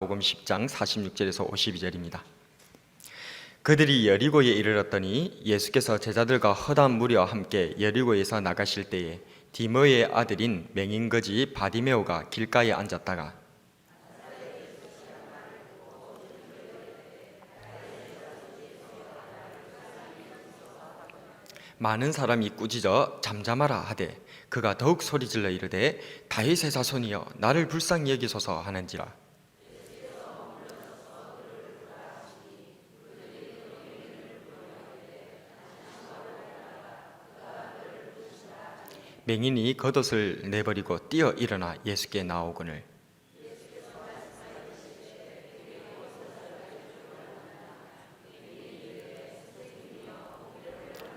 마가복음 10장 46절에서 52절입니다. 그들이 여리고에 이르렀더니 예수께서 제자들과 허다한 무리와 함께 여리고에서 나가실 때에 디모의 아들인 맹인거지 바디메오가 길가에 앉았다가 많은 사람이 꾸짖어 잠잠하라 하되 그가 더욱 소리질러 이르되 다윗의 자손이여 나를 불쌍히 여기소서 하는지라. 맹인이 겉옷을 내버리고 뛰어 일어나 예수께 나오거늘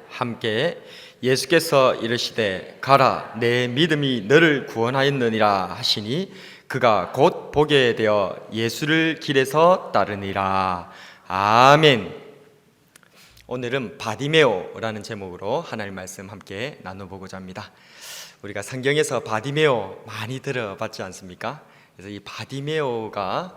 함께 예수께서 이르시되 가라 내 믿음이 너를 구원하였느니라 하시니 그가 곧 보게 되어 예수를 길에서 따르니라. 아멘. 오늘은 바디메오라는 제목으로 하나님의 말씀 함께 나눠보고자 합니다. 우리가 성경에서 바디메오 많이 들어봤지 않습니까? 그래서 이 바디메오가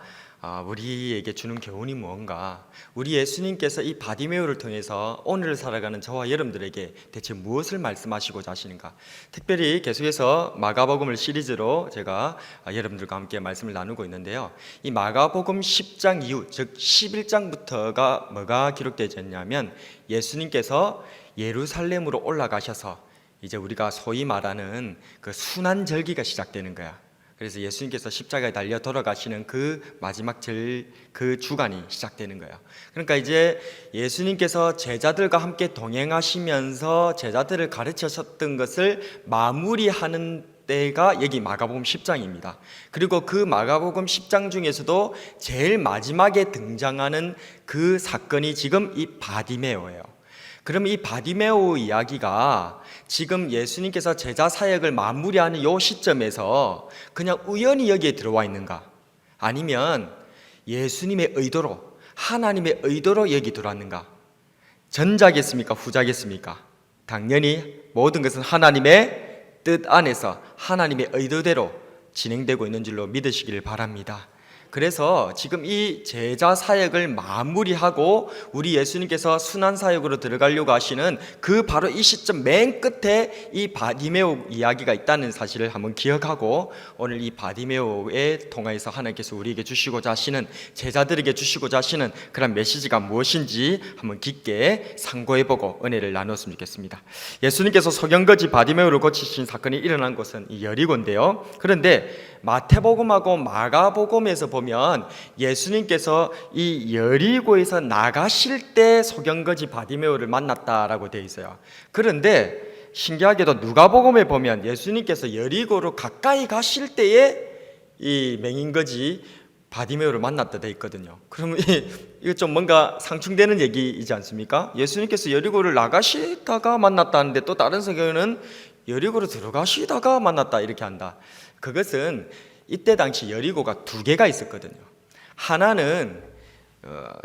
우리에게 주는 교훈이 무언가, 우리 예수님께서 이 바디메오를 통해서 오늘을 살아가는 저와 여러분들에게 대체 무엇을 말씀하시고자 하시는가, 특별히 계속해서 마가복음을 시리즈로 제가 여러분들과 함께 말씀을 나누고 있는데요, 이 마가복음 10장 이후, 즉 11장부터가 뭐가 기록되어 있냐면 예수님께서 예루살렘으로 올라가셔서 이제 우리가 소위 말하는 그 순환절기가 시작되는 거야. 그래서 예수님께서 십자가에 달려 돌아가시는 그 마지막 그 주간이 시작되는 거예요. 그러니까 이제 예수님께서 제자들과 함께 동행하시면서 제자들을 가르치셨던 것을 마무리하는 때가 여기 마가복음 10장입니다. 그리고 그 마가복음 10장 중에서도 제일 마지막에 등장하는 그 사건이 지금 이 바디메오예요. 그럼 이 바디메오 이야기가 지금 예수님께서 제자 사역을 마무리하는 이 시점에서 그냥 우연히 여기에 들어와 있는가? 아니면 예수님의 의도로, 하나님의 의도로 여기 들어왔는가? 전자겠습니까? 후자겠습니까? 당연히 모든 것은 하나님의 뜻 안에서 하나님의 의도대로 진행되고 있는 줄로 믿으시길 바랍니다. 그래서 지금 이 제자 사역을 마무리하고 우리 예수님께서 순환 사역으로 들어가려고 하시는 그 바로 이 시점 맨 끝에 이 바디메오 이야기가 있다는 사실을 한번 기억하고, 오늘 이 바디메오에 통해서 하나님께서 우리에게 주시고자 하시는, 제자들에게 주시고자 하시는 그런 메시지가 무엇인지 한번 깊게 상고해보고 은혜를 나눴으면 좋겠습니다. 예수님께서 소경거지 바디메오를 고치신 사건이 일어난 곳은 이 여리고인데요, 그런데 마태복음하고 마가복음에서 보면 예수님께서 이 여리고에서 나가실 때 소경거지 바디메오를 만났다라고 되어 있어요. 그런데 신기하게도 누가복음에 보면 예수님께서 여리고로 가까이 가실 때에 이 맹인거지 바디메오를 만났다 되어 있거든요. 그러면 이거 좀 뭔가 상충되는 얘기이지 않습니까? 예수님께서 여리고를 나가시다가 만났다는데 또 다른 성경에는 여리고로 들어가시다가 만났다 이렇게 한다. 그것은 이때 당시 여리고가 두 개가 있었거든요. 하나는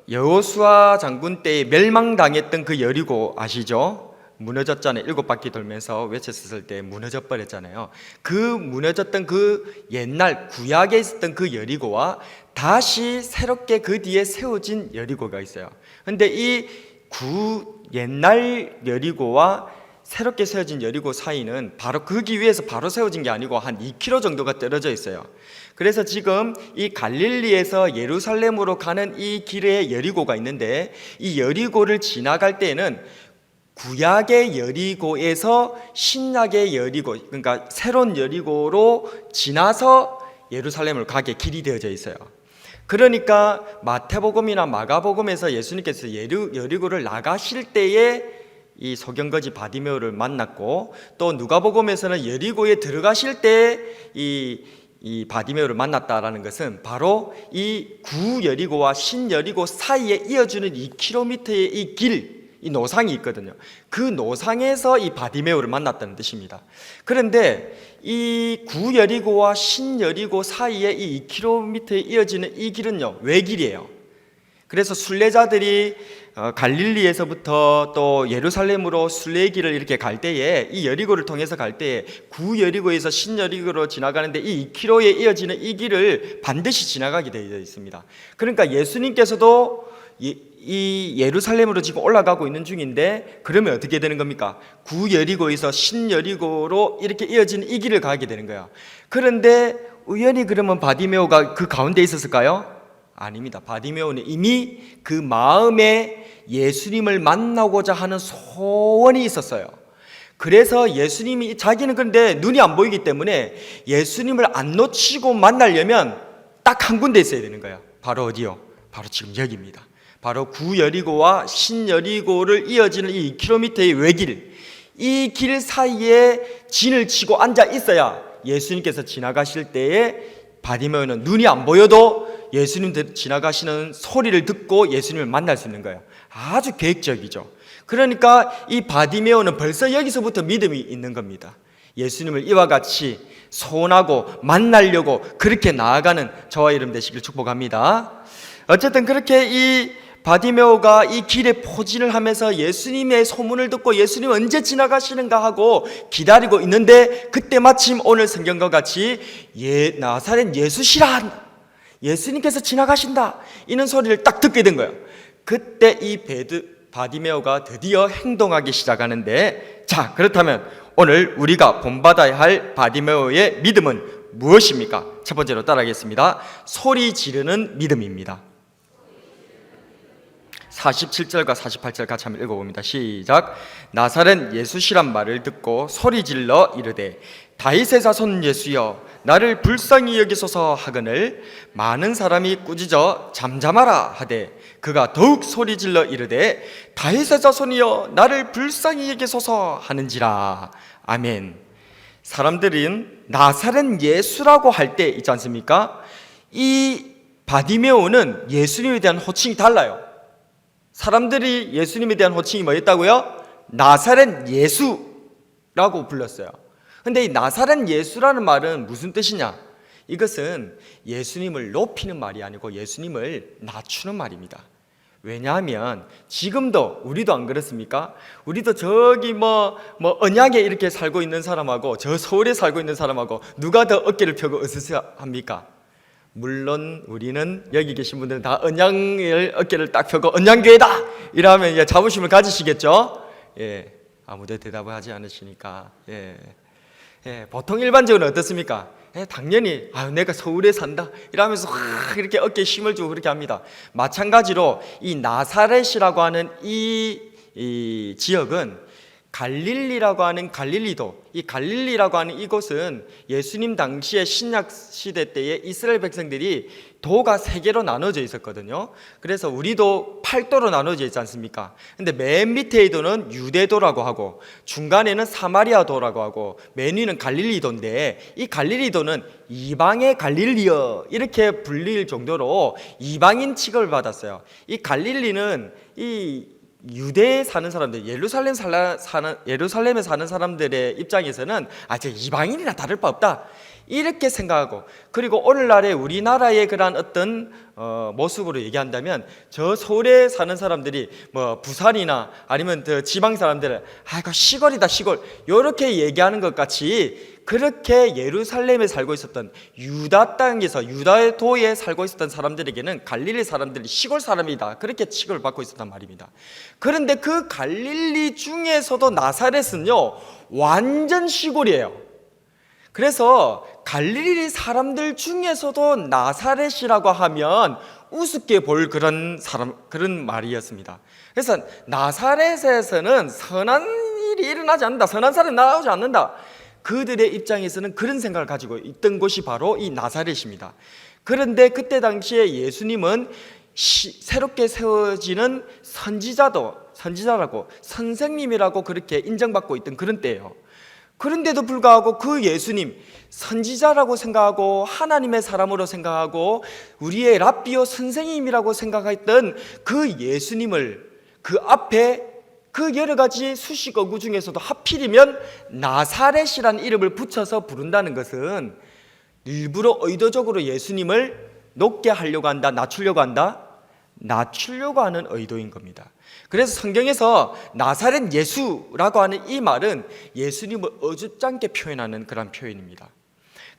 여호수아 장군 때에 멸망당했던 그 여리고 아시죠? 무너졌잖아요. 7바퀴 돌면서 외쳤을 때 무너져 버렸잖아요. 그 무너졌던 그 옛날 구약에 있었던 그 여리고와 다시 새롭게 그 뒤에 세워진 여리고가 있어요. 그런데 이 옛날 여리고와 새롭게 세워진 여리고 사이는 바로 거기 위에서 바로 세워진 게 아니고 한 2km 정도가 떨어져 있어요. 그래서 지금 이 갈릴리에서 예루살렘으로 가는 이 길에 여리고가 있는데, 이 여리고를 지나갈 때에는 구약의 여리고에서 신약의 여리고, 그러니까 새로운 여리고로 지나서 예루살렘을 가게 길이 되어져 있어요. 그러니까 마태복음이나 마가복음에서 예수님께서 여리고를 나가실 때에 이 소경거지 바디메오를 만났고, 또 누가복음에서는 여리고에 들어가실 때 이 바디메오를 만났다라는 것은 바로 이 구여리고와 신여리고 사이에 이어주는 2km의 이 길, 이 노상이 있거든요. 그 노상에서 이 바디메오를 만났다는 뜻입니다. 그런데 이 구여리고와 신여리고 사이에 이 2km에 이어지는 이 길은요, 외길이에요. 그래서 순례자들이 갈릴리에서부터 또 예루살렘으로 순례길을 이렇게 갈 때에 이 여리고를 통해서 갈 때에 구여리고에서 신여리고로 지나가는데 이 2km에 이어지는 이 길을 반드시 지나가게 되어 있습니다. 그러니까 예수님께서도 이 예루살렘으로 지금 올라가고 있는 중인데, 그러면 어떻게 되는 겁니까? 구여리고에서 신여리고로 이렇게 이어지는 이 길을 가게 되는 거야. 그런데 우연히 그러면 바디메오가 그 가운데 있었을까요? 아닙니다. 바디메오는 이미 그 마음에 예수님을 만나고자 하는 소원이 있었어요. 그래서 예수님이, 자기는 그런데 눈이 안 보이기 때문에 예수님을 안 놓치고 만나려면 딱 한 군데 있어야 되는 거예요. 바로 어디요? 바로 지금 여기입니다. 바로 구여리고와 신여리고를 이어지는 이 2km의 외길, 이 길 사이에 진을 치고 앉아 있어야 예수님께서 지나가실 때에 바디메오는 눈이 안 보여도 예수님 지나가시는 소리를 듣고 예수님을 만날 수 있는 거예요. 아주 계획적이죠. 그러니까 이 바디메오는 벌써 여기서부터 믿음이 있는 겁니다. 예수님을 이와 같이 소원하고 만나려고 그렇게 나아가는 저와 여러분 되시길 축복합니다. 어쨌든 그렇게 이 바디메오가 이 길에 포진을 하면서 예수님의 소문을 듣고 예수님 언제 지나가시는가 하고 기다리고 있는데, 그때 마침 오늘 성경과 같이 나사렛 예수시라, 예수님께서 지나가신다, 이런 소리를 딱 듣게 된 거예요. 그때 이 바디메오가 드디어 행동하기 시작하는데, 자, 그렇다면 오늘 우리가 본받아야 할 바디메오의 믿음은 무엇입니까? 첫 번째로 따라하겠습니다. 소리 지르는 믿음입니다. 47절과 48절 같이 한번 읽어봅니다. 시작. 나사렛 예수시란 말을 듣고 소리질러 이르되 다윗의 자손 예수여 나를 불쌍히 여기소서 하거늘 많은 사람이 꾸짖어 잠잠하라 하되 그가 더욱 소리질러 이르되 다윗의 자손이여 나를 불쌍히 여기소서 하는지라. 아멘. 사람들은 나사렛 예수라고 할 때 있지 않습니까? 이 바디메오는 예수님에 대한 호칭이 달라요. 사람들이 예수님에 대한 호칭이 뭐였다고요? 나사렛 예수라고 불렀어요. 근데 이 나사렛 예수라는 말은 무슨 뜻이냐? 이것은 예수님을 높이는 말이 아니고 예수님을 낮추는 말입니다. 왜냐하면 지금도 우리도 안 그렇습니까? 우리도 저기 언양에 이렇게 살고 있는 사람하고 저 서울에 살고 있는 사람하고 누가 더 어깨를 펴고 으스스합니까? 물론 우리는 여기 계신 분들은 다 언양을 어깨를 딱 펴고 언양교회다 이러면 이제 자부심을 가지시겠죠? 예, 아무도 대답을 하지 않으시니까. 보통 일반적으로 어떻습니까? 당연히 내가 서울에 산다 이러면서 이렇게 어깨에 힘을 주고 그렇게 합니다. 마찬가지로 이 나사렛이라고 하는 이 지역은 갈릴리라고 하는 갈릴리도, 이 갈릴리라고 하는 이곳은 예수님 당시에 신약 시대 때에 이스라엘 백성들이 도가 3개로 나눠져 있었거든요. 그래서 우리도 8도로 나눠져 있지 않습니까? 근데 맨 밑에 도는 유대도라고 하고 중간에는 사마리아도라고 하고 맨 위는 갈릴리도인데, 이 갈릴리도는 이방의 갈릴리여 이렇게 불릴 정도로 이방인 취급을 받았어요. 이 갈릴리는 이 유대에 사는 사람들, 예루살렘에 사는 사람들의 입장에서는 저 이방인이나 다를 바 없다 이렇게 생각하고, 그리고 오늘날의 우리나라의 그러한 어떤 모습으로 얘기한다면 저 서울에 사는 사람들이 부산이나 아니면 더 지방 사람들은 이거 시골이다 시골 이렇게 얘기하는 것 같이, 그렇게 예루살렘에 살고 있었던 유다 땅에서 유다도에 살고 있었던 사람들에게는 갈릴리 사람들이 시골 사람이다 그렇게 취급을 받고 있었단 말입니다. 그런데 그 갈릴리 중에서도 나사렛은요 완전 시골이에요. 그래서 갈릴리 사람들 중에서도 나사렛이라고 하면 우습게 볼 그런 말이었습니다. 그래서 나사렛에서는 선한 일이 일어나지 않는다, 선한 사람이 나오지 않는다, 그들의 입장에서는 그런 생각을 가지고 있던 곳이 바로 이 나사렛입니다. 그런데 그때 당시에 예수님은 새롭게 세워지는 선지자라고 선생님이라고 그렇게 인정받고 있던 그런 때예요. 그런데도 불구하고 그 예수님, 선지자라고 생각하고 하나님의 사람으로 생각하고 우리의 랍비요 선생님이라고 생각했던 그 예수님을 그 앞에 그 여러 가지 수식 어구 중에서도 하필이면 나사렛이라는 이름을 붙여서 부른다는 것은 일부러 의도적으로 예수님을 높게 하려고 한다, 낮추려고 한다? 낮추려고 하는 의도인 겁니다. 그래서 성경에서 나사렛 예수라고 하는 이 말은 예수님을 어줍잖게 표현하는 그런 표현입니다.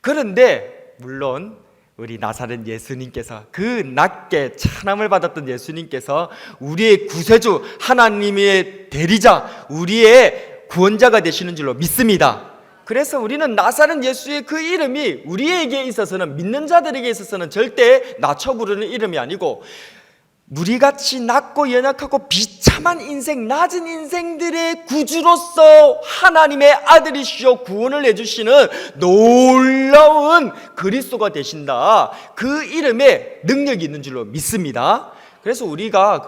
그런데 물론 우리 나사렛 예수님께서, 그 낮게 찬함을 받았던 예수님께서 우리의 구세주, 하나님의 대리자, 우리의 구원자가 되시는 줄로 믿습니다. 그래서 우리는 나사렛 예수의 그 이름이 우리에게 있어서는, 믿는 자들에게 있어서는 절대 낮춰 부르는 이름이 아니고, 우리같이 낮고 연약하고 비참한 인생, 낮은 인생들의 구주로서 하나님의 아들이시여 구원을 해주시는 놀라운 그리스도가 되신다, 그 이름에 능력이 있는 줄로 믿습니다. 그래서 우리가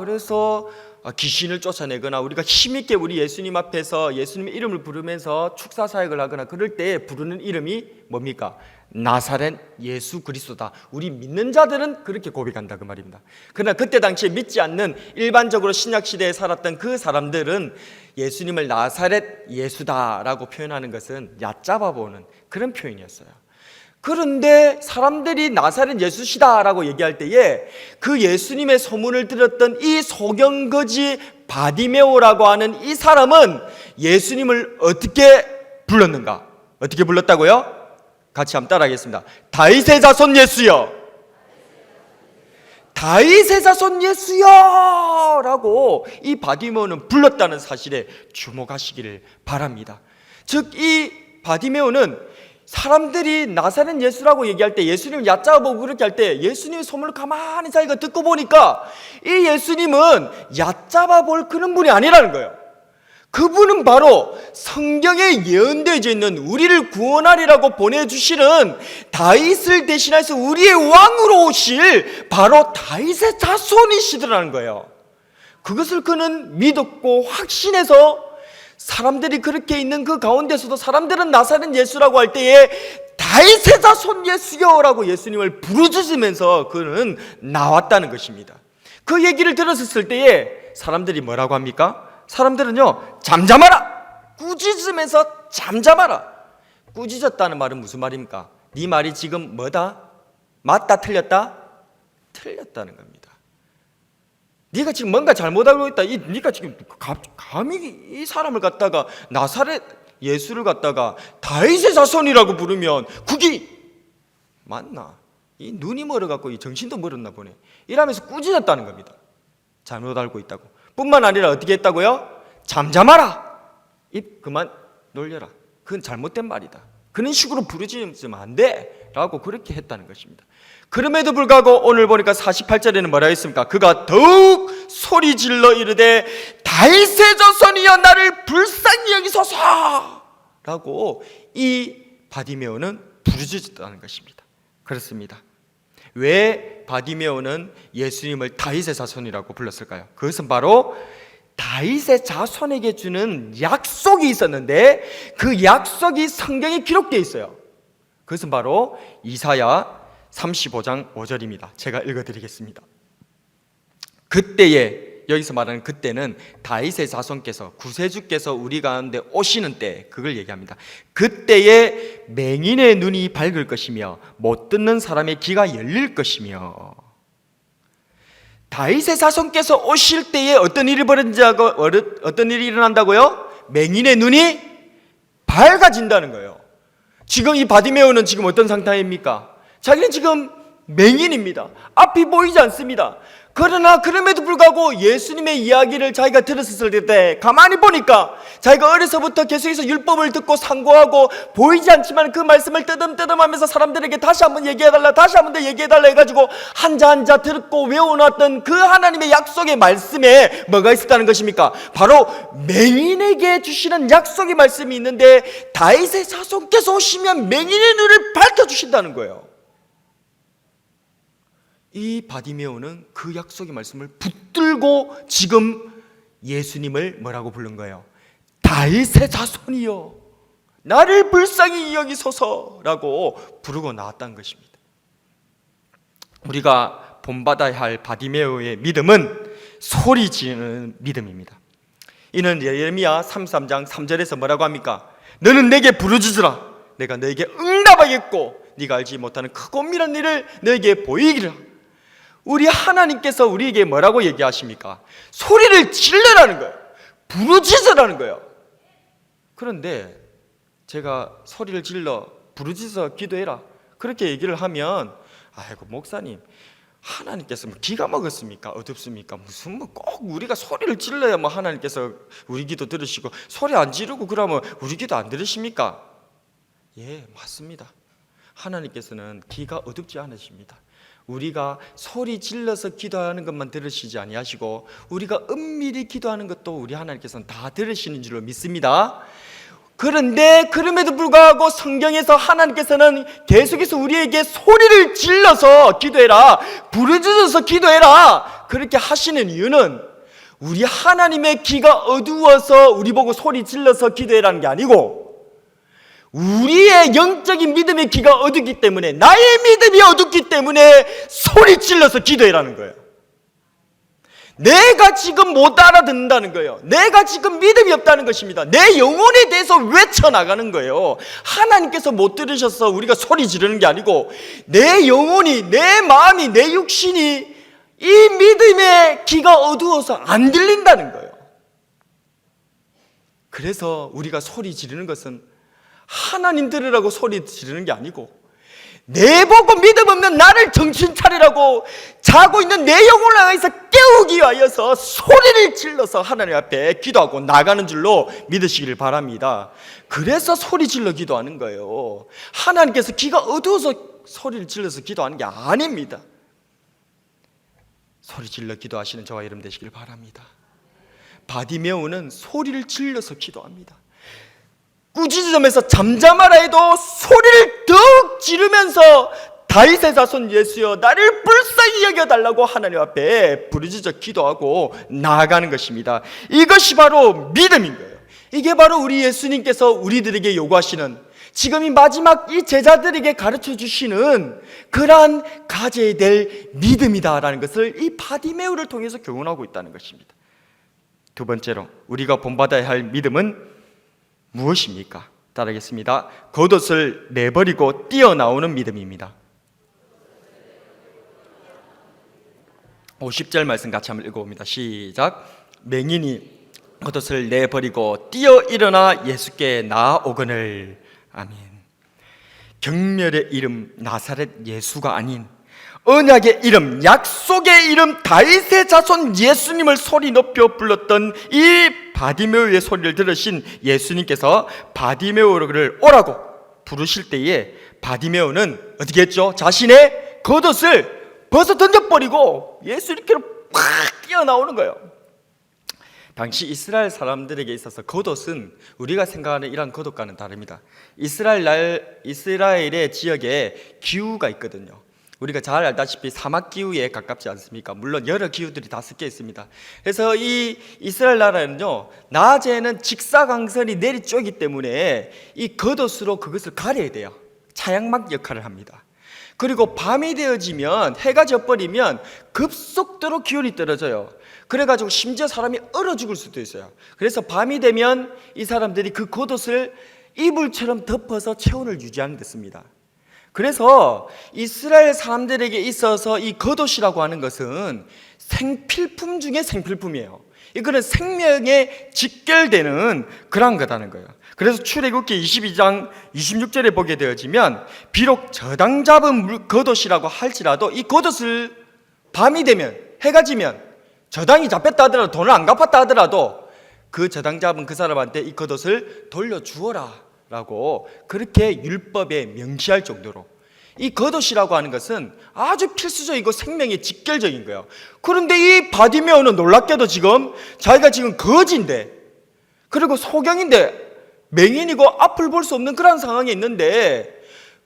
귀신을 쫓아내거나 우리가 힘있게 우리 예수님 앞에서 예수님의 이름을 부르면서 축사사역을 하거나 그럴 때 부르는 이름이 뭡니까? 나사렛 예수 그리스도다. 우리 믿는 자들은 그렇게 고백한다, 그 말입니다. 그러나 그때 당시에 믿지 않는, 일반적으로 신약시대에 살았던 그 사람들은 예수님을 나사렛 예수다라고 표현하는 것은 얕잡아 보는 그런 표현이었어요. 그런데 사람들이 나사렛 예수시다라고 얘기할 때에 그 예수님의 소문을 들었던 이 소경거지 바디메오라고 하는 이 사람은 예수님을 어떻게 불렀는가? 어떻게 불렀다고요? 같이 한번 따라하겠습니다. 다윗의 자손 예수여, 다윗의 자손 예수여 라고 이 바디메오는 불렀다는 사실에 주목하시기를 바랍니다. 즉, 이 바디메오는 사람들이 나사렛 예수라고 얘기할 때, 예수님을 얕잡아보고 그렇게 할 때 예수님의 소문을 가만히 자기가 듣고 보니까 이 예수님은 얕잡아볼 그런 분이 아니라는 거예요. 그분은 바로 성경에 예언되어져 있는 우리를 구원하리라고 보내주시는, 다윗을 대신해서 우리의 왕으로 오실 바로 다윗의 자손이시더라는 거예요. 그것을 그는 믿었고 확신해서, 사람들이 그렇게 있는 그 가운데서도 사람들은 나사렛 예수라고 할 때에 다윗의 자손 예수여라고 예수님을 부르짖으면서 그는 나왔다는 것입니다. 그 얘기를 들었을 때에 사람들이 뭐라고 합니까? 사람들은요, 잠잠하라! 꾸짖으면서 잠잠하라! 꾸짖었다는 말은 무슨 말입니까? 네 말이 지금 뭐다? 맞다, 틀렸다? 틀렸다는 겁니다. 네가 지금 뭔가 잘못하고 있다. 네가 지금 감히 이 사람을 갖다가, 나사렛 예수를 갖다가 다윗의 자손이라고 부르면 그게 맞나? 이 눈이 멀어갖고 이 정신도 멀었나 보네. 이러면서 꾸짖었다는 겁니다. 잘못 알고 있다고. 뿐만 아니라 어떻게 했다고요? 잠잠하라! 입 그만 놀려라. 그건 잘못된 말이다. 그런 식으로 부르짖으면 안 돼 라고 그렇게 했다는 것입니다. 그럼에도 불구하고 오늘 보니까 48절에는 뭐라 했습니까? 그가 더욱 소리 질러 이르되 다윗의 자손이여 나를 불쌍히 여기소서 라고 이 바디메오는 부르짖었다는 것입니다. 그렇습니다. 왜 바디메오는 예수님을 다윗의 자손이라고 불렀을까요? 그것은 바로 다윗의 자손에게 주는 약속이 있었는데, 그 약속이 성경에 기록되어 있어요. 그것은 바로 이사야 35장 5절입니다. 제가 읽어드리겠습니다. 그때에, 여기서 말하는 그때는 다윗의 자손께서, 구세주께서 우리 가운데 오시는 때, 그걸 얘기합니다. 그때에 맹인의 눈이 밝을 것이며 못 듣는 사람의 귀가 열릴 것이며, 다윗의 자손께서 오실 때에 어떤 일이 어떤 일이 일어난다고요? 맹인의 눈이 밝아진다는 거예요. 지금 이 바디메오는 지금 어떤 상태입니까? 자기는 지금 맹인입니다. 앞이 보이지 않습니다. 그러나 그럼에도 불구하고 예수님의 이야기를 자기가 들었을 때 가만히 보니까, 자기가 어려서부터 계속해서 율법을 듣고 상고하고 보이지 않지만 그 말씀을 뜨듬뜨듬하면서 사람들에게 다시 한번 얘기해달라, 다시 한번 더 얘기해달라 해가지고 한자 듣고 외워놨던 그 하나님의 약속의 말씀에 뭐가 있었다는 것입니까? 바로 맹인에게 주시는 약속의 말씀이 있는데, 다윗의 자손께서 오시면 맹인의 눈을 밝혀주신다는 거예요. 이 바디메오는 그 약속의 말씀을 붙들고 지금 예수님을 뭐라고 부른 거예요? 다윗의 자손이여 나를 불쌍히 여기소서라고 부르고 나왔다는 것입니다. 우리가 본받아야 할 바디메오의 믿음은 소리 지르는 믿음입니다. 이는 예레미야 33장 3절에서 뭐라고 합니까? 너는 내게 부르짖으라, 내가 너에게 응답하겠고 네가 알지 못하는 크고 미란 일을 너에게 보이기라. 우리 하나님께서 우리에게 뭐라고 얘기하십니까? 소리를 질러라는 거예요. 부르짖으라는 거예요. 그런데 제가 소리를 질러 부르짖어 기도해라 그렇게 얘기를 하면, 아이고 목사님, 하나님께서 뭐 기가 먹었습니까? 어둡습니까? 무슨 뭐 꼭 우리가 소리를 질러야 뭐 하나님께서 우리 기도 들으시고, 소리 안 지르고 그러면 우리 기도 안 들으십니까? 예, 맞습니다. 하나님께서는 귀가 어둡지 않으십니다. 우리가 소리 질러서 기도하는 것만 들으시지 아니하시고, 우리가 은밀히 기도하는 것도 우리 하나님께서는 다 들으시는 줄로 믿습니다. 그런데 그럼에도 불구하고 성경에서 하나님께서는 계속해서 우리에게 소리를 질러서 기도해라, 부르짖어서 기도해라 그렇게 하시는 이유는, 우리 하나님의 귀가 어두워서 우리 보고 소리 질러서 기도해라는 게 아니고, 우리의 영적인 믿음의 귀가 어둡기 때문에, 나의 믿음이 어둡기 때문에 소리 질러서 기도해라는 거예요. 내가 지금 못 알아듣는다는 거예요. 내가 지금 믿음이 없다는 것입니다. 내 영혼에 대해서 외쳐나가는 거예요. 하나님께서 못 들으셔서 우리가 소리 지르는 게 아니고, 내 영혼이, 내 마음이, 내 육신이 이 믿음의 귀가 어두워서 안 들린다는 거예요. 그래서 우리가 소리 지르는 것은 하나님 들으라고 소리 지르는 게 아니고, 내보고 믿음 없는 나를 정신 차리라고 자고 있는 내 영혼을 향해서 깨우기 위하여서 소리를 질러서 하나님 앞에 기도하고 나가는 줄로 믿으시기를 바랍니다. 그래서 소리 질러 기도하는 거예요. 하나님께서 귀가 어두워서 소리를 질러서 기도하는 게 아닙니다. 소리 질러 기도하시는 저와 여러분 되시길 바랍니다. 바디메오는 소리를 질러서 기도합니다. 꾸짖으면서 잠잠하라 해도 소리를 더욱 지르면서 다윗의 자손 예수여 나를 불쌍히 여겨달라고 하나님 앞에 부르짖어 기도하고 나아가는 것입니다. 이것이 바로 믿음인 거예요. 이게 바로 우리 예수님께서 우리들에게 요구하시는, 지금 이 마지막 이 제자들에게 가르쳐 주시는 그러한 가져야 될 믿음이다라는 것을 이 바디메오를 통해서 교훈하고 있다는 것입니다. 두 번째로 우리가 본받아야 할 믿음은 무엇입니까? 따르겠습니다. 겉옷을 내버리고 뛰어나오는 믿음입니다. 50절 말씀 같이 한번 읽어봅니다. 시작. 맹인이 겉옷을 내버리고 뛰어 일어나 예수께 나아오거늘. 아멘. 경멸의 이름 나사렛 예수가 아닌 언약의 이름, 약속의 이름 다윗의 자손 예수님을 소리 높여 불렀던 이 바디메오의 소리를 들으신 예수님께서 바디메오를 오라고 부르실 때에 바디메오는 어떻게 했죠? 자신의 겉옷을 벗어 던져버리고 예수님께로 팍 뛰어나오는 거예요. 당시 이스라엘 사람들에게 있어서 겉옷은 우리가 생각하는 이런 겉옷과는 다릅니다. 이스라엘의 지역에 기후가 있거든요. 우리가 잘 알다시피 사막 기후에 가깝지 않습니까? 물론 여러 기후들이 다 섞여 있습니다. 그래서 이 이스라엘 나라는요, 낮에는 직사광선이 내리쬐기 때문에 이 겉옷으로 그것을 가려야 돼요. 차양막 역할을 합니다. 그리고 밤이 되어지면, 해가 져버리면 급속도로 기온이 떨어져요. 그래가지고 심지어 사람이 얼어 죽을 수도 있어요. 그래서 밤이 되면 이 사람들이 그 겉옷을 이불처럼 덮어서 체온을 유지하는 데 씁니다. 그래서 이스라엘 사람들에게 있어서 이 겉옷이라고 하는 것은 생필품 중에 생필품이에요. 이거는 생명에 직결되는 그런 거라는 거예요. 그래서 출애굽기 22장 26절에 보게 되어지면, 비록 저당 잡은 겉옷이라고 할지라도 이 겉옷을 밤이 되면, 해가 지면, 저당이 잡혔다 하더라도, 돈을 안 갚았다 하더라도 그 저당 잡은 그 사람한테 이 겉옷을 돌려주어라 라고 그렇게 율법에 명시할 정도로 이 겉옷이라고 하는 것은 아주 필수적이고 생명에 직결적인 거예요. 그런데 이 바디메오는 놀랍게도 지금 자기가 지금 거지인데, 그리고 소경인데, 맹인이고 앞을 볼 수 없는 그런 상황에 있는데,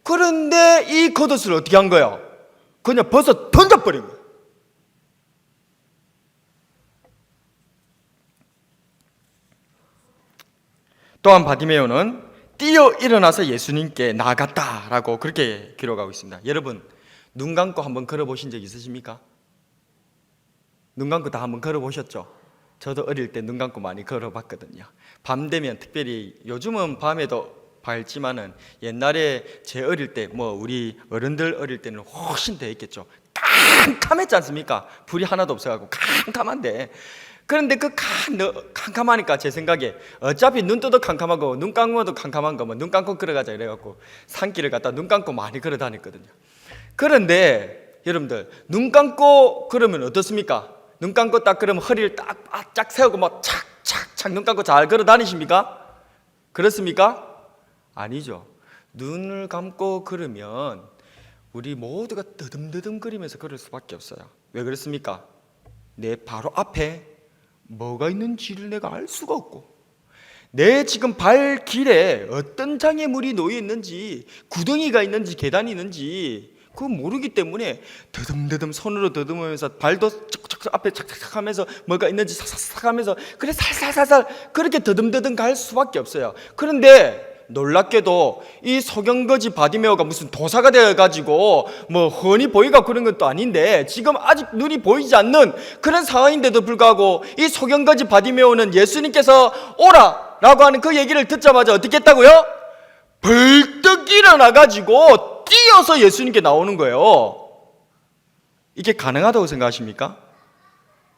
그런데 이 겉옷을 어떻게 한 거예요? 그냥 벗어 던져버린 거예요. 또한 바디메오는 뛰어 일어나서 예수님께 나아갔다라고 그렇게 기록하고 있습니다. 여러분, 눈 감고 한번 걸어보신 적 있으십니까? 눈 감고 다 한번 걸어보셨죠? 저도 어릴 때 눈 감고 많이 걸어봤거든요. 밤 되면, 특별히 요즘은 밤에도 밝지만은 옛날에 제 어릴 때, 우리 어른들 어릴 때는 훨씬 더 있겠죠. 캄캄했지 않습니까? 불이 하나도 없어가지고 캄캄한데, 그런데 그 캄캄하니까 제 생각에 어차피 눈 떠도 캄캄하고 눈 감고도 캄캄한 거 뭐 눈 감고 걸어가자 이래갖고 산길을 갖다 눈 감고 많이 걸어 다녔거든요. 그런데 여러분들 눈 감고 그러면 어떻습니까? 눈 감고 딱 그러면 허리를 딱 바짝 세우고 막 착착착 눈 감고 잘 걸어 다니십니까? 그렇습니까? 아니죠. 눈을 감고 걸으면 우리 모두가 더듬더듬거리면서 걸을 수밖에 없어요. 왜 그렇습니까? 내 바로 앞에 뭐가 있는지를 내가 알 수가 없고, 내 지금 발길에 어떤 장애물이 놓여 있는지, 구덩이가 있는지 계단이 있는지 그거 모르기 때문에 더듬더듬 손으로 더듬으면서 발도 척척 앞에 착착착 하면서 뭐가 있는지 싹싹 하면서 그래 살살살살 그렇게 더듬더듬 갈 수밖에 없어요. 그런데 놀랍게도 이 소경거지 바디메오가 무슨 도사가 되어가지고 뭐 훤히 보이가 그런 것도 아닌데 지금 아직 눈이 보이지 않는 그런 상황인데도 불구하고 이 소경거지 바디메오는 예수님께서 오라 라고 하는 그 얘기를 듣자마자 어떻게 했다고요? 벌떡 일어나가지고 뛰어서 예수님께 나오는 거예요. 이게 가능하다고 생각하십니까?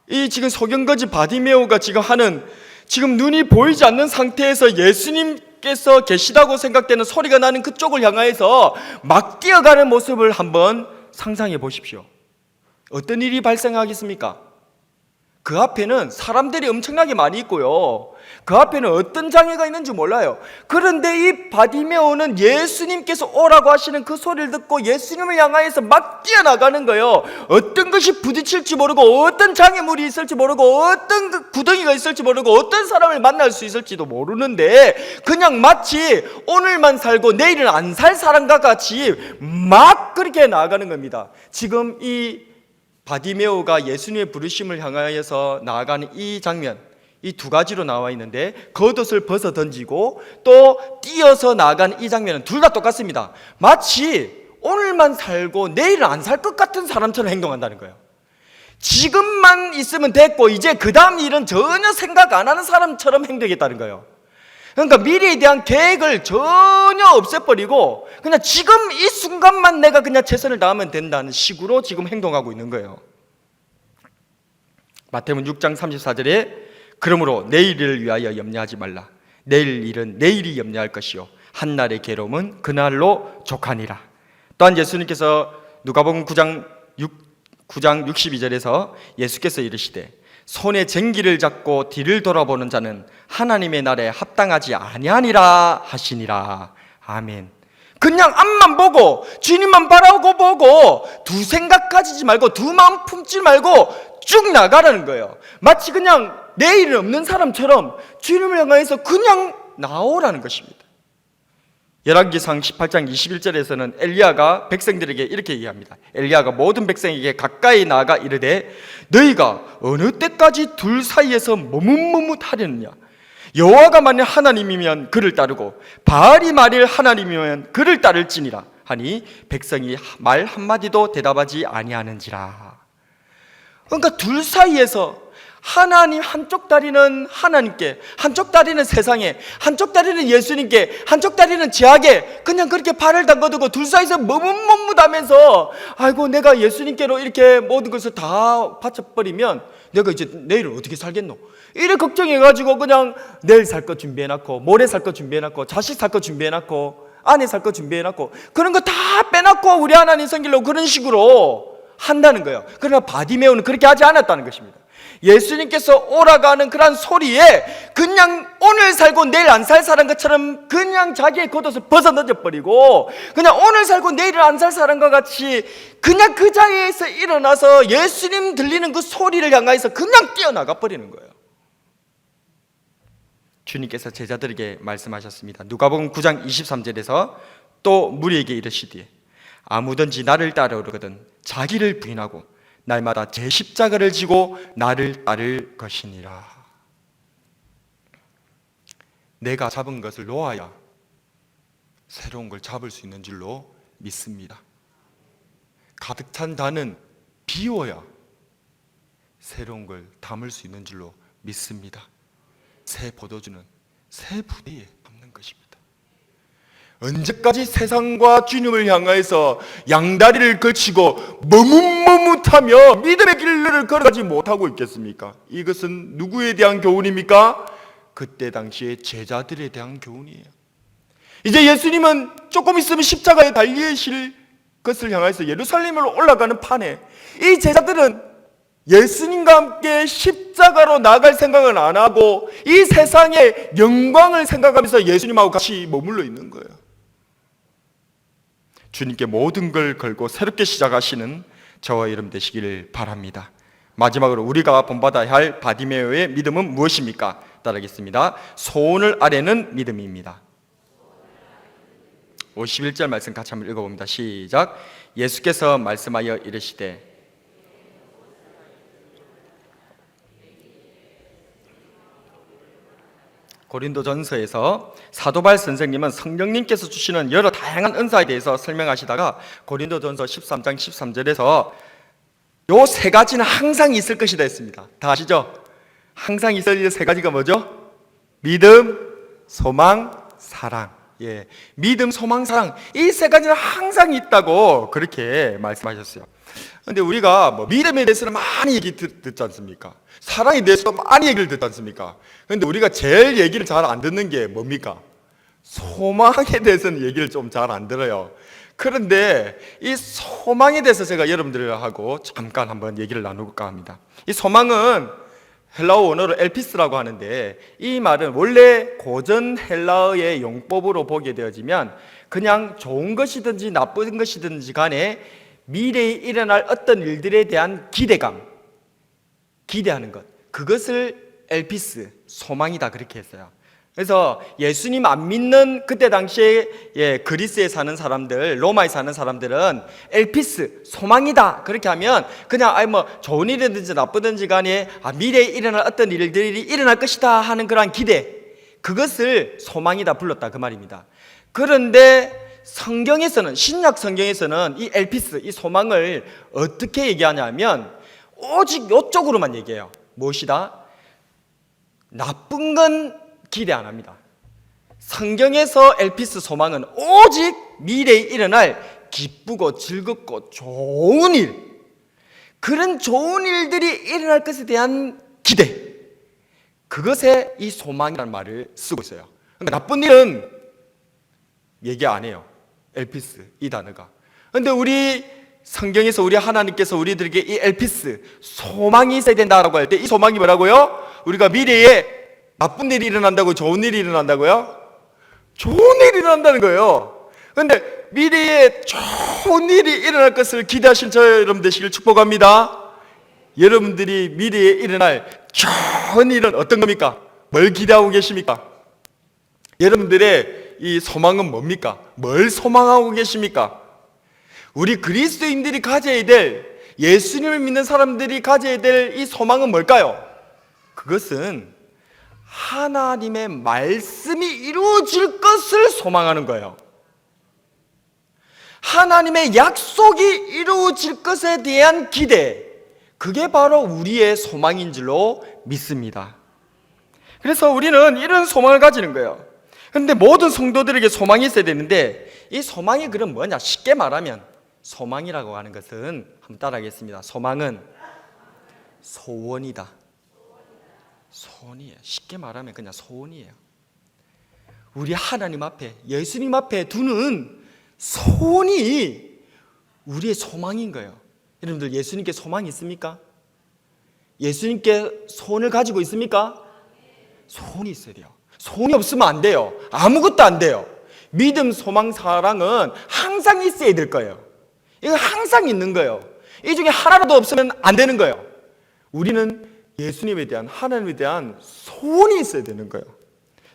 이 지금 소경거지 바디메오가 지금 하는, 지금 눈이 보이지 않는 상태에서 예수님께서 계시다고 생각되는 소리가 나는 그쪽을 향하여서 막 뛰어가는 모습을 한번 상상해 보십시오. 어떤 일이 발생하겠습니까? 그 앞에는 사람들이 엄청나게 많이 있고요, 그 앞에는 어떤 장애가 있는지 몰라요. 그런데 이 바디메오는 예수님께서 오라고 하시는 그 소리를 듣고 예수님을 향하여서 막 뛰어나가는 거예요. 어떤 것이 부딪힐지 모르고, 어떤 장애물이 있을지 모르고, 어떤 구덩이가 있을지 모르고, 어떤 사람을 만날 수 있을지도 모르는데 그냥 마치 오늘만 살고 내일은 안 살 사람과 같이 막 그렇게 나아가는 겁니다. 지금 이 바디메오가 예수님의 부르심을 향하여서 나아가는 이 장면, 이 두 가지로 나와 있는데 겉옷을 벗어 던지고 또 뛰어서 나아가는 이 장면은 둘 다 똑같습니다. 마치 오늘만 살고 내일은 안 살 것 같은 사람처럼 행동한다는 거예요. 지금만 있으면 됐고 이제 그 다음 일은 전혀 생각 안 하는 사람처럼 행동했다는 거예요. 그러니까 미래에 대한 계획을 전혀 없애버리고 그냥 지금 이 순간만 내가 그냥 최선을 다하면 된다는 식으로 지금 행동하고 있는 거예요. 마태복음 6장 34절에 그러므로 내일을 위하여 염려하지 말라. 내일 일은 내일이 염려할 것이요 한날의 괴로움은 그날로 족하니라. 또한 예수님께서 누가복음 9장 62절에서 예수께서 이르시되 손에 쟁기를 잡고 뒤를 돌아보는 자는 하나님의 날에 합당하지 아니하니라 하시니라. 아멘. 그냥 앞만 보고 주님만 바라고 보고 두 생각 가지지 말고 두 마음 품지 말고 쭉 나가라는 거예요. 마치 그냥 내일은 없는 사람처럼 주님을 향해서 그냥 나오라는 것입니다. 열왕기상 18장 21절에서는 엘리야가 백성들에게 이렇게 얘기합니다. 엘리야가 모든 백성에게 가까이 나아가 이르되 너희가 어느 때까지 둘 사이에서 머뭇머뭇하려느냐. 여호와가 만일 하나님이면 그를 따르고 바알이 만일 하나님이면 그를 따를지니라 하니 백성이 말 한마디도 대답하지 아니하는지라. 그러니까 둘 사이에서 하나님 한쪽 다리는 하나님께, 한쪽 다리는 세상에, 한쪽 다리는 예수님께, 한쪽 다리는 제약에 그냥 그렇게 발을 담궈두고 둘 사이에서 머뭇머뭇하면서 아이고 내가 예수님께로 이렇게 모든 것을 다 바쳐버리면 내가 이제 내일을 어떻게 살겠노? 이래 걱정해가지고 그냥 내일 살 거 준비해놨고 모레 살 거 준비해놨고 자식 살 거 준비해놨고 아내 살 거 준비해놨고 그런 거 다 빼놨고 우리 하나님 섬기려고 그런 식으로 한다는 거예요. 그러나 바디메오는 그렇게 하지 않았다는 것입니다. 예수님께서 오라가는 그런 소리에 그냥 오늘 살고 내일 안 살 사람 것처럼 그냥 자기의 겉옷을 벗어 던져버리고 그냥 오늘 살고 내일은 안 살 사람과 같이 그냥 그 자리에서 일어나서 예수님 들리는 그 소리를 향해서 그냥 뛰어나가 버리는 거예요. 주님께서 제자들에게 말씀하셨습니다. 누가복음 9장 23절에서 또 무리에게 이르시되 아무든지 나를 따르거든 자기를 부인하고 날마다 제 십자가를 지고 나를 따를 것이니라. 내가 잡은 것을 놓아야 새로운 걸 잡을 수 있는 줄로 믿습니다. 가득 찬 단은 비워야 새로운 걸 담을 수 있는 줄로 믿습니다. 새 포도주는 새 부대에 담는 것입니다. 언제까지 세상과 주님을 향하여서 양다리를 걸치고 머뭇머뭇 못하며 믿음의 길을 걸어가지 못하고 있겠습니까? 이것은 누구에 대한 교훈입니까? 그때 당시에 제자들에 대한 교훈이에요. 이제 예수님은 조금 있으면 십자가에 달리실 것을 향해서 예루살렘으로 올라가는 판에 이 제자들은 예수님과 함께 십자가로 나갈 생각은 안 하고 이 세상의 영광을 생각하면서 예수님하고 같이 머물러 있는 거예요. 주님께 모든 걸 걸고 새롭게 시작하시는 저와 여러분 되시기를 바랍니다. 마지막으로 우리가 본받아야 할 바디메오의 믿음은 무엇입니까? 따르겠습니다. 소원을 아뢰는 믿음입니다. 51절 말씀 같이 한번 읽어봅니다. 시작. 예수께서 말씀하여 이르시되 고린도전서에서 사도 바울 선생님은 성령님께서 주시는 여러 다양한 은사에 대해서 설명하시다가 고린도전서 13장 13절에서 요 세 가지는 항상 있을 것이다 했습니다. 다 아시죠? 항상 있을 세 가지가 뭐죠? 믿음, 소망, 사랑. 예, 믿음, 소망, 사랑, 이 세 가지는 항상 있다고 그렇게 말씀하셨어요. 근데 우리가 뭐 믿음에 대해서는 많이 얘기 듣지 않습니까? 사랑에 대해서도 많이 얘기를 듣지 않습니까? 근데 우리가 제일 얘기를 잘 안 듣는 게 뭡니까? 소망에 대해서는 얘기를 좀 잘 안 들어요. 그런데 이 소망에 대해서 제가 여러분들하고 잠깐 한번 얘기를 나누볼까 합니다. 이 소망은 헬라어 원어로 엘피스라고 하는데, 이 말은 원래 고전 헬라어의 용법으로 보게 되어지면 그냥 좋은 것이든지 나쁜 것이든지 간에 미래에 일어날 어떤 일들에 대한 기대감, 기대하는 것, 그것을 엘피스, 소망이다 그렇게 했어요. 그래서 예수님 안 믿는 그때 당시에 그리스에 사는 사람들, 로마에 사는 사람들은 엘피스, 소망이다 그렇게 하면 그냥 뭐 좋은 일이든지 나쁘든지 간에 미래에 일어날 어떤 일들이 일어날 것이다 하는 그런 기대, 그것을 소망이다 불렀다 그 말입니다. 그런데 성경에서는, 신약 성경에서는 이 엘피스, 이 소망을 어떻게 얘기하냐면 오직 이쪽으로만 얘기해요. 무엇이다? 나쁜 건 기대 안 합니다. 성경에서 엘피스 소망은 오직 미래에 일어날 기쁘고 즐겁고 좋은 일, 그런 좋은 일들이 일어날 것에 대한 기대, 그것에 이 소망이라는 말을 쓰고 있어요. 그러니까 나쁜 일은 얘기 안 해요. 엘피스, 이 단어가. 그런데 우리 성경에서 우리 하나님께서 우리들에게 이 엘피스, 소망이 있어야 된다라고 할 때 이 소망이 뭐라고요? 우리가 미래에 나쁜 일이 일어난다고, 좋은 일이 일어난다고요? 좋은 일이 일어난다는 거예요. 그런데 미래에 좋은 일이 일어날 것을 기대하신 저 여러분 되시길 축복합니다. 여러분들이 미래에 일어날 좋은 일은 어떤 겁니까? 뭘 기대하고 계십니까? 여러분들의 이 소망은 뭡니까? 뭘 소망하고 계십니까? 우리 그리스도인들이 가져야 될, 예수님을 믿는 사람들이 가져야 될 이 소망은 뭘까요? 그것은 하나님의 말씀이 이루어질 것을 소망하는 거예요. 하나님의 약속이 이루어질 것에 대한 기대, 그게 바로 우리의 소망인 줄로 믿습니다. 그래서 우리는 이런 소망을 가지는 거예요. 그런데 모든 성도들에게 소망이 있어야 되는데, 이 소망이 그럼 뭐냐? 쉽게 말하면 소망이라고 하는 것은, 한번 따라하겠습니다. 소망은 소원이다. 소원이에요. 쉽게 말하면 그냥 소원이에요. 우리 하나님 앞에, 예수님 앞에 두는 소원이 우리의 소망인 거예요. 여러분들 예수님께 소망이 있습니까? 예수님께 소원을 가지고 있습니까? 소원이 있어야 돼요. 소원이 없으면 안 돼요. 아무것도 안 돼요. 믿음, 소망, 사랑은 항상 있어야 될 거예요. 이거 항상 있는 거예요. 이 중에 하나라도 없으면 안 되는 거예요. 우리는 예수님에 대한, 하나님에 대한 소원이 있어야 되는 거예요.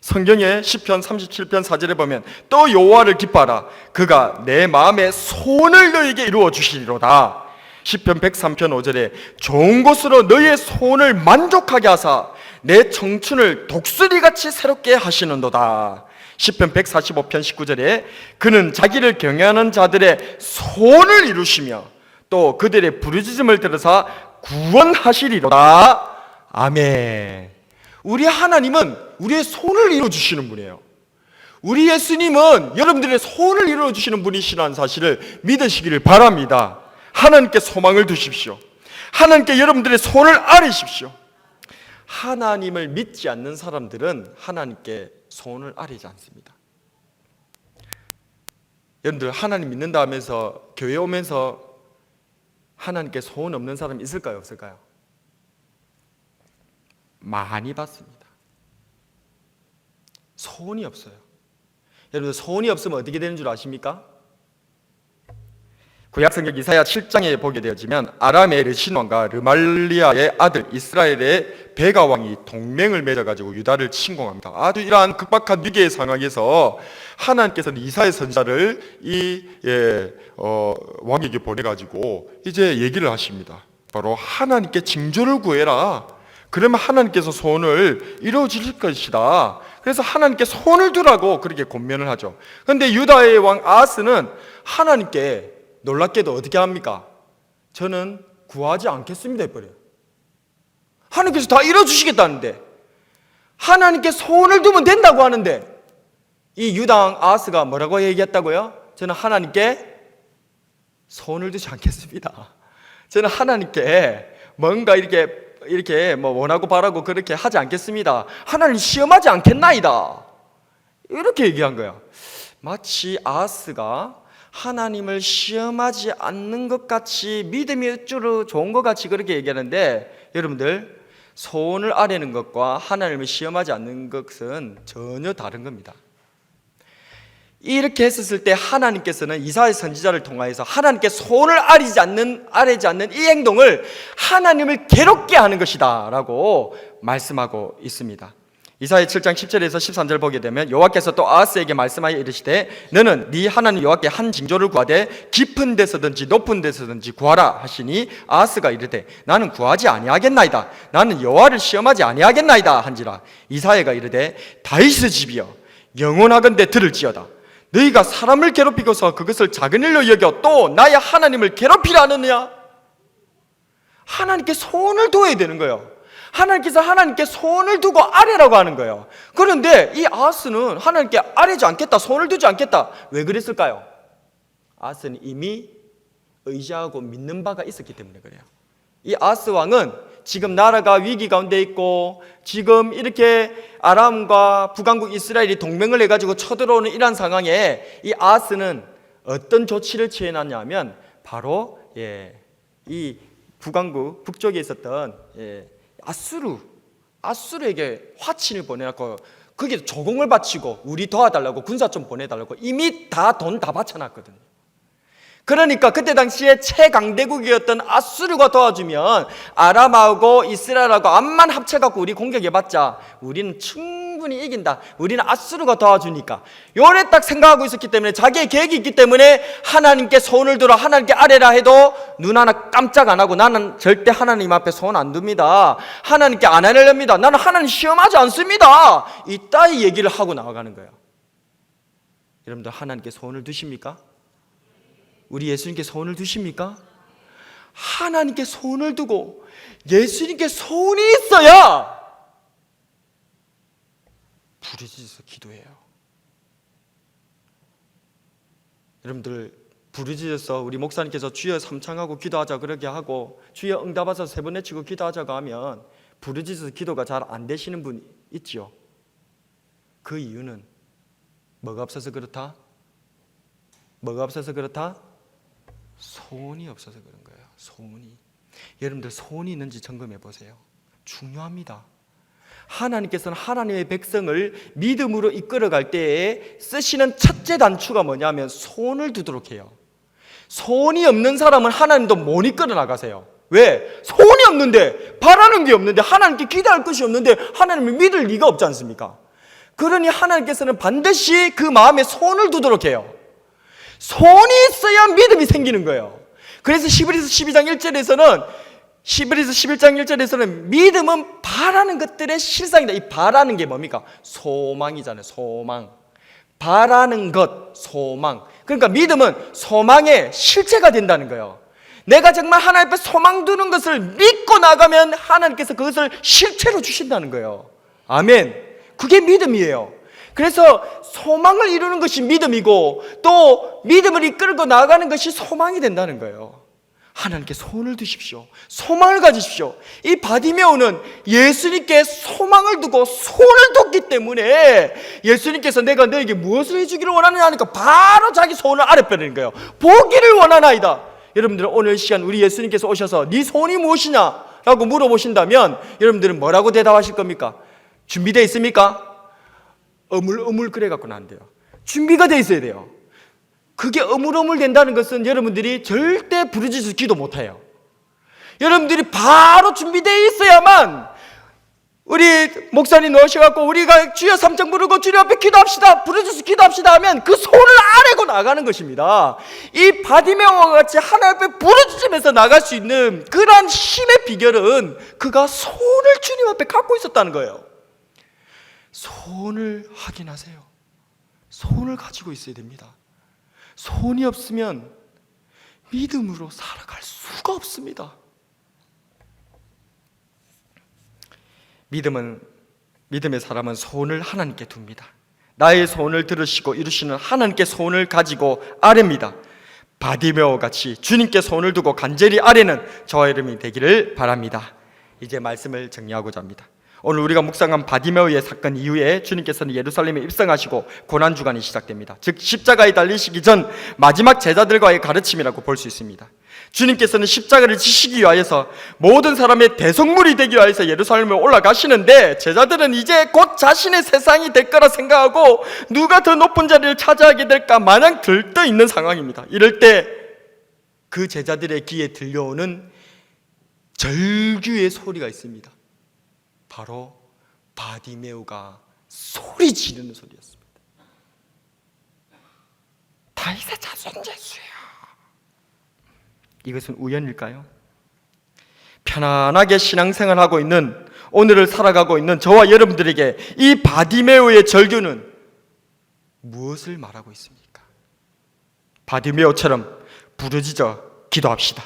성경에 시편 37편 4절에 보면 또 여호와를 기뻐하라, 그가 내 마음의 소원을 너에게 이루어 주시리로다. 시편 103편 5절에 좋은 곳으로 너의 소원을 만족하게 하사 내 청춘을 독수리같이 새롭게 하시는도다. 시편 145편 19절에 그는 자기를 경외하는 자들의 소원을 이루시며 또 그들의 부르짖음을 들으사 구원하시리로다. 아멘. 우리 하나님은 우리의 소원을 이루어주시는 분이에요. 우리 예수님은 여러분들의 소원을 이루어주시는 분이시라는 사실을 믿으시기를 바랍니다. 하나님께 소망을 두십시오. 하나님께 여러분들의 손을 아뢰십시오. 하나님을 믿지 않는 사람들은 하나님께 손을 아뢰지 않습니다. 여러분들 하나님 믿는다 하면서 교회 오면서 하나님께 소원 없는 사람 있을까요, 없을까요? 많이 봤습니다. 소원이 없어요. 여러분들 소원이 없으면 어떻게 되는 줄 아십니까? 구약성경 이사야 7장에 보게 되어지면 아람의 르신 왕과 르말리아의 아들 이스라엘의 베가 왕이 동맹을 맺어가지고 유다를 침공합니다. 아주 이러한 극박한 위기의 상황에서 하나님께서는 이사야 선지자를 왕에게 보내가지고 이제 얘기를 하십니다. 바로 하나님께 징조를 구해라. 그러면 하나님께서 소원을 이루어 주실 것이다. 그래서 하나님께 손을 두라고 그렇게 권면을 하죠. 그런데 유다의 왕 아하스는 하나님께 놀랍게도 어떻게 합니까? 저는 구하지 않겠습니다 해버려요. 하나님께서 다 이뤄주시겠다는데, 하나님께 손을 두면 된다고 하는데, 이 유다왕 아하스가 뭐라고 얘기했다고요? 저는 하나님께 손을 두지 않겠습니다. 저는 하나님께 뭔가 이렇게 뭐 원하고 바라고 그렇게 하지 않겠습니다. 하나님 시험하지 않겠나이다. 이렇게 얘기한 거야. 마치 아하스가 하나님을 시험하지 않는 것 같이, 믿음이 어쩌로 좋은 것 같이 그렇게 얘기하는데, 여러분들 소원을 아뢰는 것과 하나님을 시험하지 않는 것은 전혀 다른 겁니다. 이렇게 했었을 때 하나님께서는 이사야 선지자를 통하여서 하나님께 소원을 아뢰지 않는 이 행동을 하나님을 괴롭게 하는 것이다 라고 말씀하고 있습니다. 이사야 7장 10절에서 13절 보게 되면 여호와께서 또 아하스에게 말씀하여 이르시되 너는 네 하나님 여호와께 한 징조를 구하되 깊은 데서든지 높은 데서든지 구하라 하시니 아하스가 이르되 나는 구하지 아니하겠나이다. 나는 여호와를 시험하지 아니하겠나이다 한지라. 이사야가 이르되 다윗의 집이여 영원하건대 들을지어다. 너희가 사람을 괴롭히고서 그것을 작은 일로 여겨 또 나의 하나님을 괴롭히려 하느냐? 하나님께 소원을 둬야 되는 거예요. 하나님께서 하나님께 손을 두고 아뢰라고 하는 거예요. 그런데 이 아하스는 하나님께 아뢰지 않겠다, 손을 두지 않겠다. 왜 그랬을까요? 아하스는 이미 의지하고 믿는 바가 있었기 때문에 그래요. 이 아하스 왕은 지금 나라가 위기 가운데 있고 지금 이렇게 아람과 북왕국 이스라엘이 동맹을 해가지고 쳐들어오는 이러한 상황에 이 아하스는 어떤 조치를 취해놨냐면 바로 이 북왕국 북쪽에 있었던 아수르에게 화친을 보내놨고 거기에 조공을 바치고 우리 도와달라고 군사 좀 보내달라고 이미 돈 다 바쳐놨거든요. 그러니까 그때 당시에 최강대국이었던 아수르가 도와주면 아람하고 이스라엘하고 암만 합쳐갖고 우리 공격해봤자 우리는 충분히 이긴다. 우리는 아수르가 도와주니까 요래 딱 생각하고 있었기 때문에 자기의 계획이 있기 때문에 하나님께 손을 들어 하나님께 아뢰라 해도 눈 하나 깜짝 안 하고 나는 절대 하나님 앞에 손 안 둡니다. 하나님께 안 하려합니다. 나는 하나님 시험하지 않습니다. 이따위 얘기를 하고 나아가는 거예요. 여러분들 하나님께 손을 두십니까? 우리 예수님께 손을 두십니까? 하나님께 손을 두고 예수님께 손이 있어야 부르짖어서 기도해요. 여러분들 부르짖어서 우리 목사님께서 주여 삼창하고 기도하자 그렇게 하고 주여 응답하셔서 세 번 외치고 기도하자고 하면 부르짖어서 기도가 잘 안 되시는 분 있죠. 그 이유는 뭐가 없어서 그렇다? 뭐가 없어서 그렇다? 소원이 없어서 그런 거예요. 소원이. 여러분들 소원이 있는지 점검해 보세요. 중요합니다. 하나님께서는 하나님의 백성을 믿음으로 이끌어갈 때에 쓰시는 첫째 단추가 뭐냐면 손을 두도록 해요. 소원이 없는 사람은 하나님도 못 이끌어 나가세요. 왜? 소원이 없는데, 바라는 게 없는데, 하나님께 기도할 것이 없는데 하나님을 믿을 리가 없지 않습니까? 그러니 하나님께서는 반드시 그 마음에 손을 두도록 해요. 손이 있어야 믿음이 생기는 거예요. 그래서 히브리서 12장 1절에서는 믿음은 바라는 것들의 실상이다. 이 바라는 게 뭡니까? 소망이잖아요. 소망. 바라는 것, 소망. 그러니까 믿음은 소망의 실체가 된다는 거예요. 내가 정말 하나님 앞에 소망 두는 것을 믿고 나가면 하나님께서 그것을 실체로 주신다는 거예요. 아멘. 그게 믿음이에요. 그래서 소망을 이루는 것이 믿음이고 또 믿음을 이끌고 나아가는 것이 소망이 된다는 거예요. 하나님께 손을 드십시오. 소망을 가지십시오. 이 바디메오는 예수님께 소망을 두고 손을 뒀기 때문에 예수님께서 내가 너에게 무엇을 해주기를 원하느냐 하니까 바로 자기 손을 아래 빼는 거예요. 보기를 원하나이다. 여러분들은 오늘 시간 우리 예수님께서 오셔서 네 소원이 무엇이냐 라고 물어보신다면 여러분들은 뭐라고 대답하실 겁니까? 준비되어 있습니까? 어물어물 그래 갖고는 안 돼요. 준비가 되어 있어야 돼요. 그게 어물어물 된다는 것은 여러분들이 절대 부르짖어서 기도 못해요. 여러분들이 바로 준비되어 있어야만 우리 목사님 넣으셔갖고 우리가 주여 3장 부르고 주님 앞에 기도합시다, 부르짖어서 기도합시다 하면 그 손을 아래고 나가는 것입니다. 이 바디메오와 같이 하나님 앞에 부르짖으면서 나갈 수 있는 그러한 힘의 비결은 그가 손을 주님 앞에 갖고 있었다는 거예요. 손을 확인하세요. 손을 가지고 있어야 됩니다. 손이 없으면 믿음으로 살아갈 수가 없습니다. 믿음의 사람은 손을 하나님께 둡니다. 나의 손을 들으시고 이루시는 하나님께 손을 가지고 아뢰입니다. 바디메오 같이 주님께 손을 두고 간절히 아뢰는 저와 여러분이 되기를 바랍니다. 이제 말씀을 정리하고자 합니다. 오늘 우리가 묵상한 바디메오의 사건 이후에 주님께서는 예루살렘에 입성하시고 고난주간이 시작됩니다. 즉 십자가에 달리시기 전 마지막 제자들과의 가르침이라고 볼 수 있습니다. 주님께서는 십자가를 지시기 위하여서 모든 사람의 대성물이 되기 위하여서 예루살렘에 올라가시는데 제자들은 이제 곧 자신의 세상이 될 거라 생각하고 누가 더 높은 자리를 차지하게 될까 마냥 들떠 있는 상황입니다. 이럴 때 그 제자들의 귀에 들려오는 절규의 소리가 있습니다. 바로 바디메오가 소리 지르는 소리였습니다. 다윗의 자손 예수야. 이것은 우연일까요? 편안하게 신앙생활하고 있는, 오늘을 살아가고 있는 저와 여러분들에게 이 바디메오의 절규는 무엇을 말하고 있습니까? 바디메오처럼 부르짖어 기도합시다.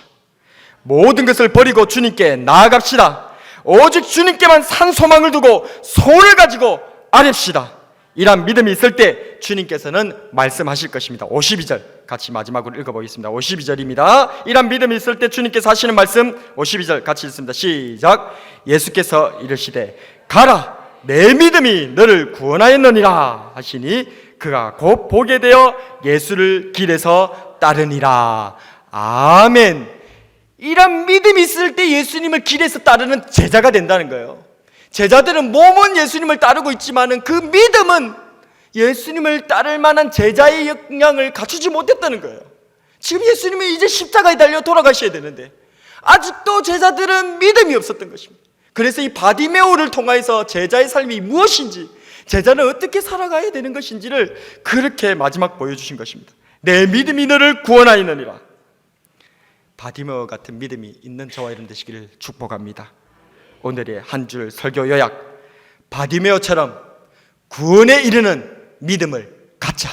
모든 것을 버리고 주님께 나아갑시다. 오직 주님께만 산 소망을 두고 손을 가지고 아뢰시다. 이런 믿음이 있을 때 주님께서는 말씀하실 것입니다. 52절 같이 마지막으로 읽어보겠습니다. 52절입니다. 이런 믿음이 있을 때 주님께서 하시는 말씀 52절 같이 읽습니다. 시작. 예수께서 이르시되 가라 내 믿음이 너를 구원하였느니라 하시니 그가 곧 보게 되어 예수를 길에서 따르니라. 아멘. 이런 믿음이 있을 때 예수님을 길에서 따르는 제자가 된다는 거예요. 제자들은 몸은 예수님을 따르고 있지만은 그 믿음은 예수님을 따를 만한 제자의 역량을 갖추지 못했다는 거예요. 지금 예수님이 이제 십자가에 달려 돌아가셔야 되는데 아직도 제자들은 믿음이 없었던 것입니다. 그래서 이 바디메오를 통하여서 제자의 삶이 무엇인지, 제자는 어떻게 살아가야 되는 것인지를 그렇게 마지막 보여주신 것입니다. 내 믿음이 너를 구원하였느니라. 바디메오 같은 믿음이 있는 저와 여러분 되시기를 축복합니다. 오늘의 한 줄 설교 요약, 바디메오처럼 구원에 이르는 믿음을 갖자.